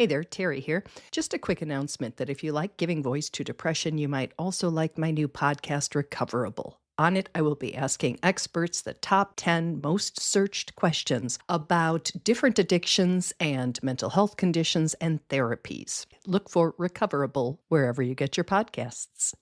Hey there, Terry here. Just a quick announcement that if you like giving voice to depression, you might also like my new podcast, Recoverable. On it, I will be asking experts the top 10 most searched questions about different addictions and mental health conditions and therapies. Look for Recoverable wherever you get your podcasts.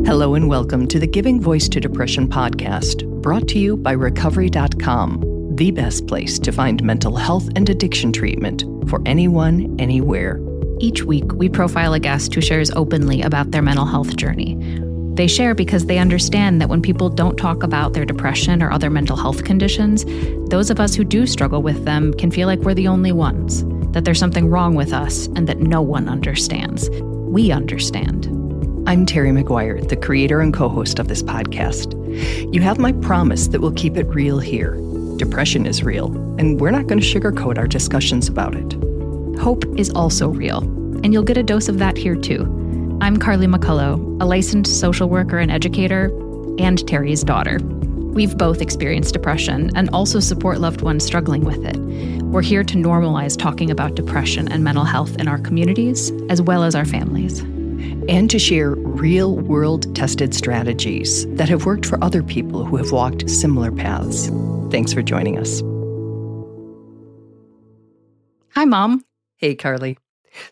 Hello and welcome to the Giving Voice to Depression podcast, brought to you by Recovery.com, the best place to find mental health and addiction treatment for anyone, anywhere. Each week, we profile a guest who shares openly about their mental health journey. They share because they understand that when people don't talk about their depression or other mental health conditions, those of us who do struggle with them can feel like we're the only ones, that there's something wrong with us, and that no one understands. We understand. I'm Terry McGuire, the creator and co-host of this podcast. You have my promise that we'll keep it real here. Depression is real, and we're not going to sugarcoat our discussions about it. Hope is also real, and you'll get a dose of that here too. I'm Carly McCullough, a licensed social worker and educator, and Terry's daughter. We've both experienced depression and also support loved ones struggling with it. We're here to normalize talking about depression and mental health in our communities, as well as our families. And to share real-world tested strategies that have worked for other people who have walked similar paths. Thanks for joining us. Hi, Mom. Hey, Carly.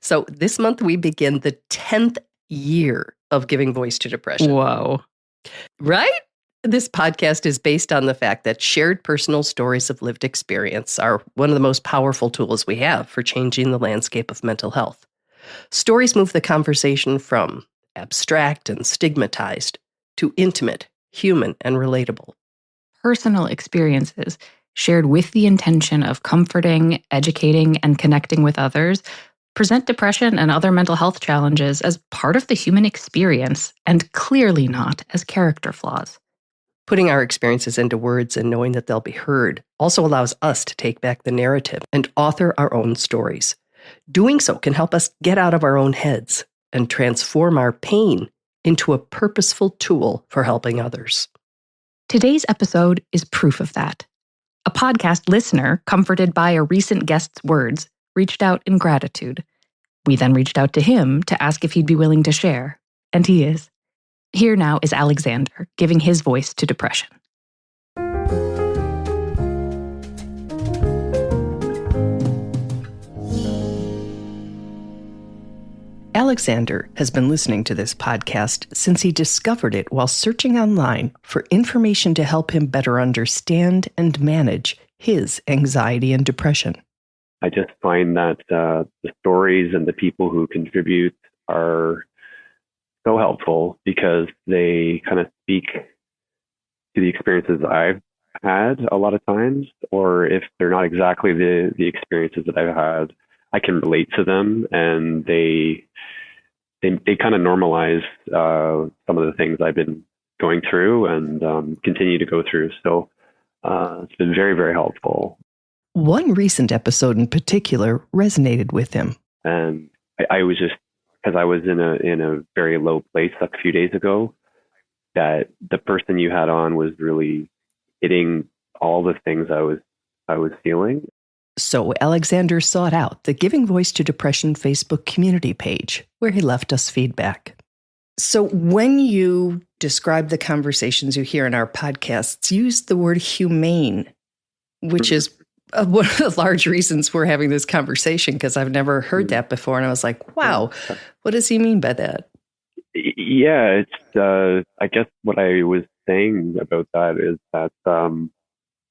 So this month we begin the 10th year of Giving Voice to Depression. Whoa. Right? This podcast is based on the fact that shared personal stories of lived experience are one of the most powerful tools we have for changing the landscape of mental health. Stories move the conversation from abstract and stigmatized to intimate, human, and relatable. Personal experiences shared with the intention of comforting, educating, and connecting with others present depression and other mental health challenges as part of the human experience and clearly not as character flaws. Putting our experiences into words and knowing that they'll be heard also allows us to take back the narrative and author our own stories. Doing so can help us get out of our own heads and transform our pain into a purposeful tool for helping others. Today's episode is proof of that. A podcast listener, comforted by a recent guest's words, reached out in gratitude. We then reached out to him to ask if he'd be willing to share, and he is. Here now is Alexander giving his voice to depression. Alexander has been listening to this podcast since he discovered it while searching online for information to help him better understand and manage his anxiety and depression. I just find that the stories and the people who contribute are so helpful because they kind of speak to the experiences I've had a lot of times, or if they're not exactly the experiences that I've had, I can relate to them, and they kind of normalize some of the things I've been going through and continue to go through. So it's been very, very helpful. One recent episode in particular resonated with him. And I was just, because I was in a very low place a few days ago, that the person you had on was really hitting all the things I was feeling. So Alexander sought out the Giving Voice to Depression Facebook community page, where he left us feedback. So when you describe the conversations you hear in our podcasts, use the word humane, which is one of the large reasons we're having this conversation, because I've never heard that before. And I was like, wow, what does he mean by that? Yeah, it's, I guess what I was saying about that is that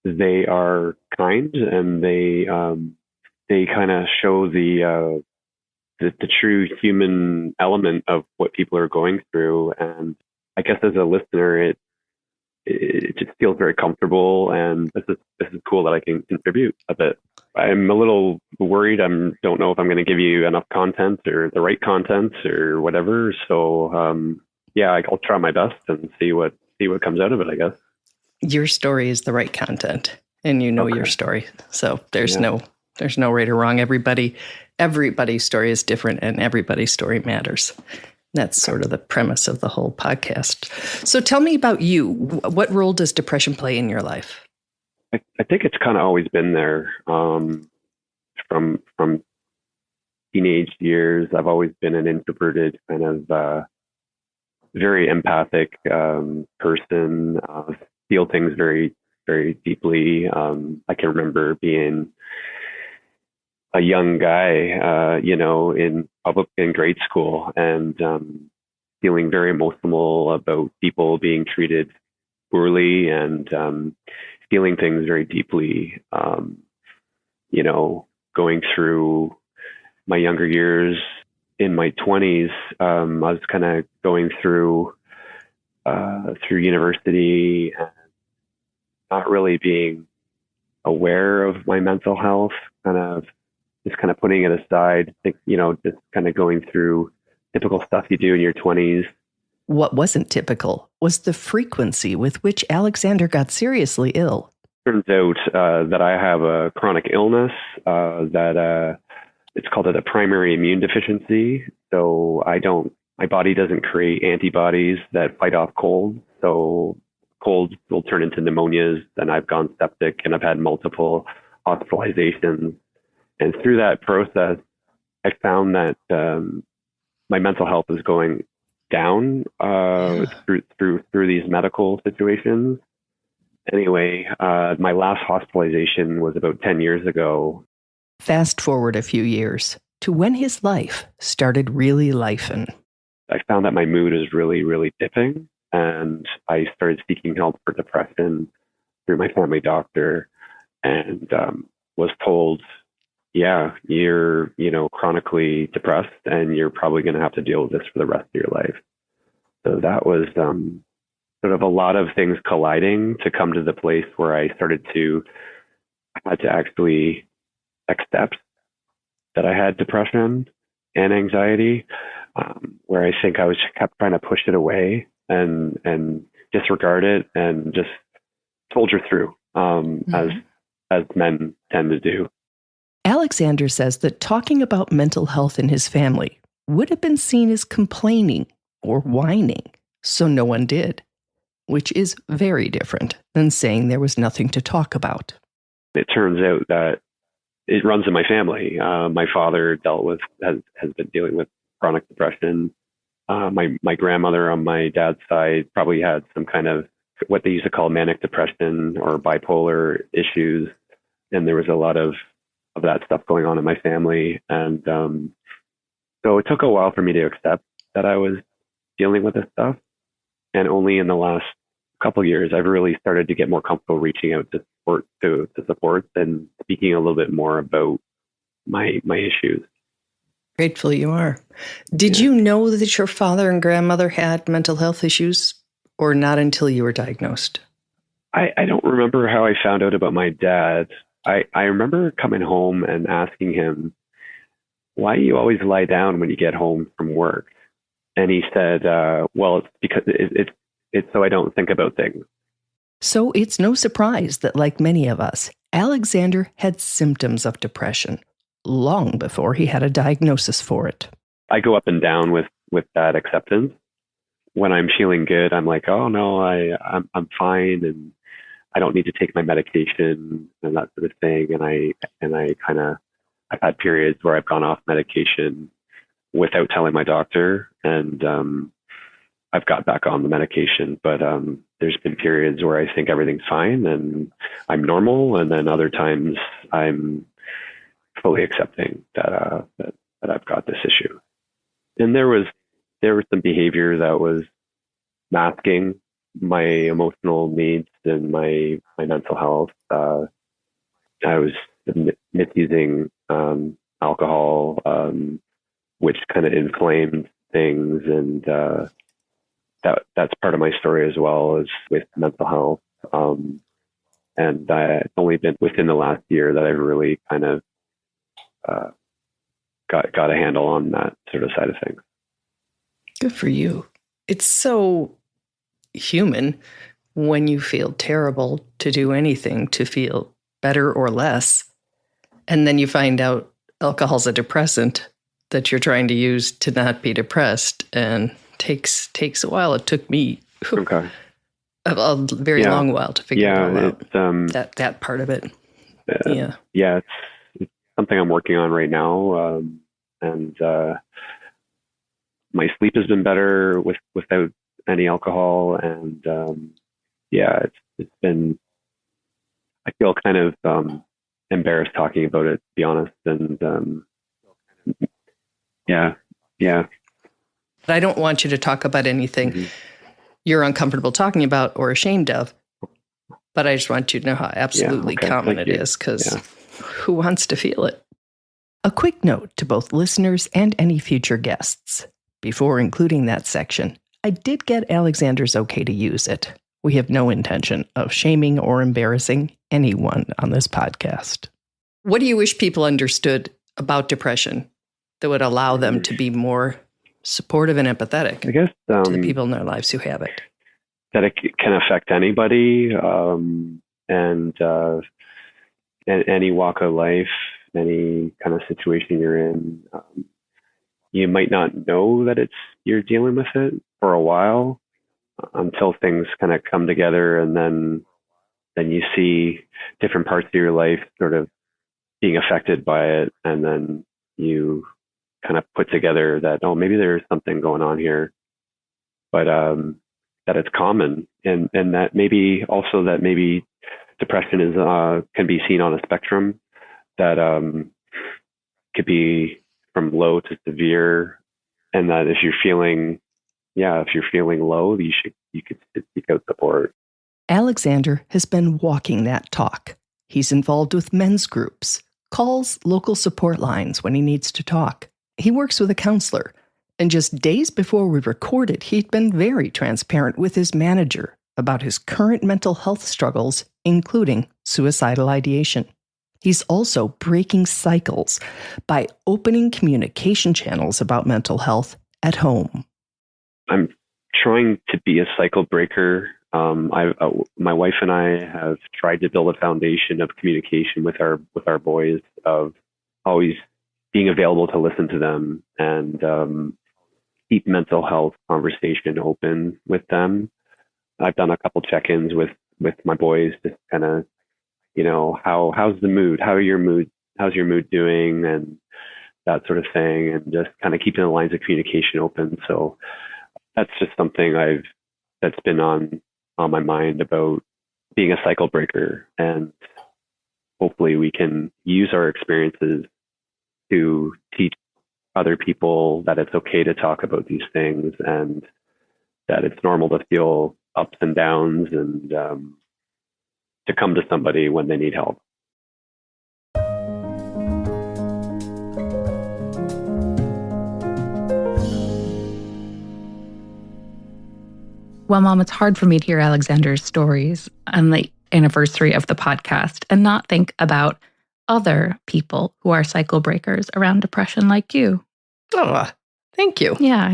they are kind, and they kind of show the true human element of what people are going through. And I guess as a listener, it just feels very comfortable, and this is cool that I can contribute a bit. I'm a little worried. Don't know if I'm going to give you enough content or the right content or whatever. So yeah, I'll try my best and see what comes out of it, I guess. Your story is the right content, and you know your story. So there's no right or wrong. Everybody's story is different, and everybody's story matters. That's sort of the premise of the whole podcast. So tell me about you. What role does depression play in your life? I think it's kind of always been there. From teenage years, I've always been an introverted kind of very empathic person. Feel things very, very deeply. I can remember being a young guy, in grade school, and feeling very emotional about people being treated poorly, and feeling things very deeply. Going through my younger years in my 20s, I was kind of going through university and not really being aware of my mental health, just kind of putting it aside, just kind of going through typical stuff you do in your 20s. What wasn't typical was the frequency with which Alexander got seriously ill. Turns out that I have a chronic illness that it's called a primary immune deficiency. So my body doesn't create antibodies that fight off colds. So colds will turn into pneumonias, and I've gone septic, and I've had multiple hospitalizations. And through that process, I found that my mental health is going down through these medical situations. Anyway, my last hospitalization was about 10 years ago. Fast forward a few years to when his life started really lifing. I found that my mood is really, really dipping, and I started seeking help for depression through my family doctor, and was told, yeah, you're, chronically depressed, and you're probably going to have to deal with this for the rest of your life. So that was sort of a lot of things colliding to come to the place where I had to actually accept that I had depression and anxiety, where I think I kept trying to push it away and disregard it and just soldier through, as men tend to do. Alexander says that talking about mental health in his family would have been seen as complaining or whining, so no one did, which is very different than saying there was nothing to talk about. It turns out that it runs in my family. My father has been dealing with chronic depression. My grandmother on my dad's side probably had some kind of what they used to call manic depression or bipolar issues. And there was a lot of that stuff going on in my family. And so it took a while for me to accept that I was dealing with this stuff. And only in the last couple of years, I've really started to get more comfortable reaching out to support and speaking a little bit more about my issues. Grateful you are. Did you know that your father and grandmother had mental health issues, or not until you were diagnosed? I don't remember how I found out about my dad. I remember coming home and asking him, why do you always lie down when you get home from work? And he said, well, it's because it's so I don't think about things. So it's no surprise that, like many of us, Alexander had symptoms of depression long before he had a diagnosis for it. I go up and down with that acceptance. When I'm feeling good, I'm like, oh no, I'm fine, and I don't need to take my medication and that sort of thing. And I've had periods where I've gone off medication without telling my doctor, and I've got back on the medication. But there's been periods where I think everything's fine and I'm normal, and then other times I'm fully accepting that I've got this issue. And there was some behavior that was masking my emotional needs and my mental health. I was misusing alcohol, which kind of inflamed things, and that's part of my story as well, as with mental health. And it's only been within the last year that I've really kind of got a handle on that sort of side of things. Good for you. It's so human when you feel terrible to do anything to feel better or less. And then you find out alcohol's a depressant that you're trying to use to not be depressed, and takes a while. It took me A very long while to figure it all out. That part of it. It's something I'm working on right now, and my sleep has been better without any alcohol, and it's been. I feel kind of embarrassed talking about it, to be honest, and But I don't want you to talk about anything you're uncomfortable talking about or ashamed of. But I just want you to know how absolutely common it is, because who wants to feel it? A quick note to both listeners and any future guests. Before including that section, I did get Alexander's okay to use it. We have no intention of shaming or embarrassing anyone on this podcast. What do you wish people understood about depression that would allow them to be more supportive and empathetic, I guess, to the people in their lives who have it? That it can affect anybody, and any walk of life, any kind of situation you're in. You might not know that you're dealing with it for a while, until things kind of come together, and then you see different parts of your life sort of being affected by it, and then you kind of put together that, oh, maybe there's something going on here, but that it's common, and that maybe depression is can be seen on a spectrum, that could be from low to severe, and that if you're feeling low, you could seek out support. Alexander has been walking that talk. He's involved with men's groups, calls local support lines when he needs to talk. He works with a counselor. And just days before we recorded, he'd been very transparent with his manager about his current mental health struggles, including suicidal ideation. He's also breaking cycles by opening communication channels about mental health at home. I'm trying to be a cycle breaker. My wife and I have tried to build a foundation of communication with our boys, of always being available to listen to them, and keep mental health conversation open with them. I've done a couple check-ins with my boys, just kind of, how's the mood? How's your mood doing? And that sort of thing, and just kind of keeping the lines of communication open. So that's just something that's been on my mind, about being a cycle breaker, and hopefully we can use our experiences to teach other people that it's okay to talk about these things, and that it's normal to feel ups and downs, and to come to somebody when they need help. Well, Mom, it's hard for me to hear Alexander's stories on the anniversary of the podcast and not think about other people who are cycle breakers around depression like you. Oh, thank you. Yeah.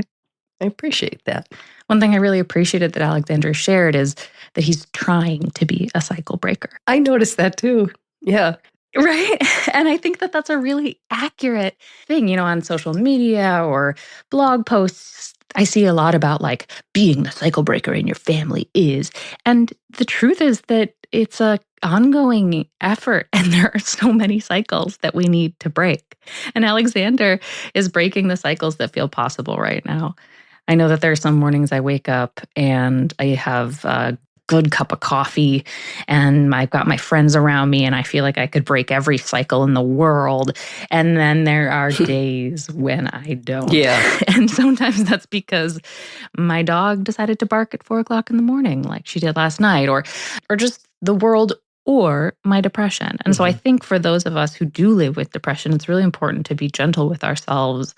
I appreciate that. One thing I really appreciated that Alexander shared is that he's trying to be a cycle breaker. I noticed that too. Yeah. Right. And I think that that's a really accurate thing, on social media or blog posts. I see a lot about like being the cycle breaker in your family is. And the truth is that it's a ongoing effort, and there are so many cycles that we need to break. And Alexander is breaking the cycles that feel possible right now. I know that there are some mornings I wake up and I have a good cup of coffee and I've got my friends around me and I feel like I could break every cycle in the world. And then there are days when I don't. Yeah. And sometimes that's because my dog decided to bark at 4 o'clock in the morning like she did last night, or just the world or my depression. And so I think for those of us who do live with depression, it's really important to be gentle with ourselves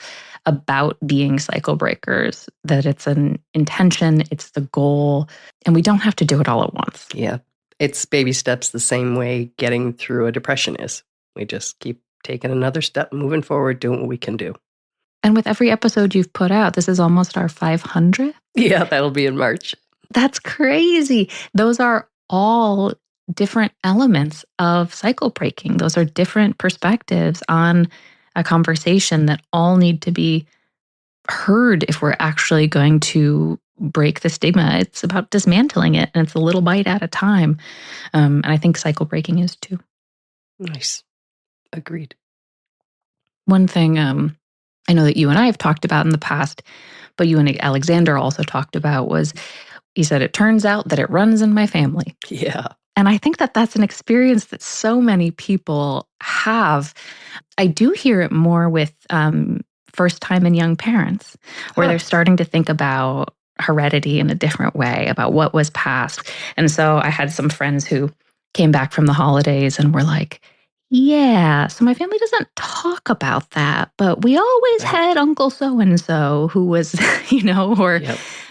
about being cycle breakers, that it's an intention, it's the goal, and we don't have to do it all at once. Yeah. It's baby steps, the same way getting through a depression is. We just keep taking another step, moving forward, doing what we can do. And with every episode you've put out, this is almost our 500th. Yeah, that'll be in March. That's crazy. Those are all different elements of cycle breaking. Those are different perspectives on a conversation that all need to be heard if we're actually going to break the stigma. It's about dismantling it, and it's a little bite at a time. And I think cycle breaking is too. Nice. Agreed. One thing I know that you and I have talked about in the past, but you and Alexander also talked about was, he said, it turns out that it runs in my family. Yeah. And I think that that's an experience that so many people have. I do hear it more with first-time and young parents, where they're starting to think about heredity in a different way, about what was passed. And so I had some friends who came back from the holidays and were like, yeah, so my family doesn't talk about that, but we always had Uncle so-and-so who was, or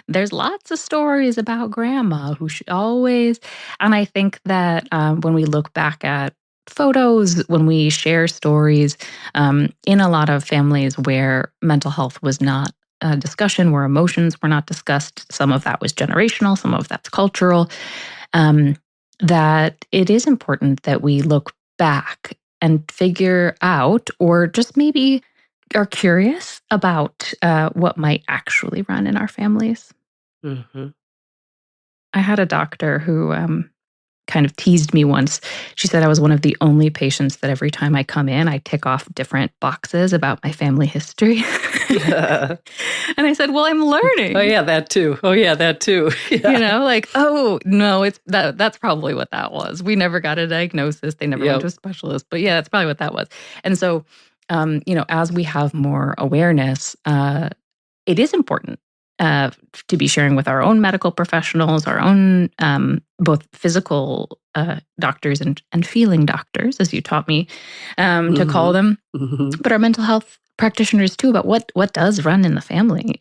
there's lots of stories about grandma who should always. And I think that when we look back at photos, when we share stories, in a lot of families where mental health was not a discussion, where emotions were not discussed, some of that was generational, some of that's cultural, that it is important that we look back and figure out, or just maybe are curious about what might actually run in our families. Mm-hmm. I had a doctor who kind of teased me once. She said I was one of the only patients that every time I come in, I tick off different boxes about my family history. And I said, well, I'm learning. Oh, yeah, that too. Yeah. Oh, no, that's probably what that was. We never got a diagnosis. They never went to a specialist. But yeah, that's probably what that was. And so, as we have more awareness, it is important to be sharing with our own medical professionals, our own both physical doctors and feeling doctors, as you taught me to call them, but our mental health practitioners too, about what does run in the family.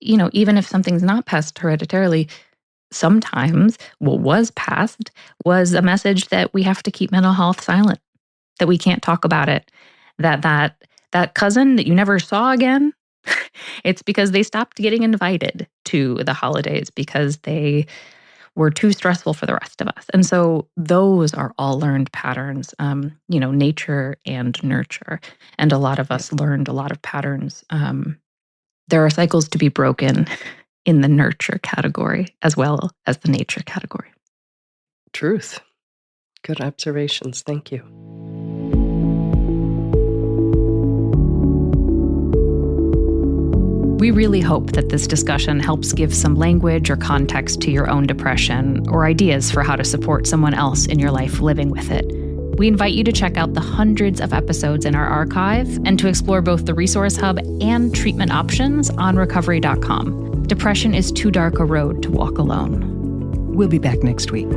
Even if something's not passed hereditarily, sometimes what was passed was a message that we have to keep mental health silent, that we can't talk about it, that cousin that you never saw again, it's because they stopped getting invited to the holidays because they were too stressful for the rest of us. And so those are all learned patterns, nature and nurture. And a lot of us learned a lot of patterns. There are cycles to be broken in the nurture category as well as the nature category. Truth. Good observations. Thank you. We really hope that this discussion helps give some language or context to your own depression, or ideas for how to support someone else in your life living with it. We invite you to check out the hundreds of episodes in our archive and to explore both the Resource Hub and treatment options on recovery.com. Depression is too dark a road to walk alone. We'll be back next week.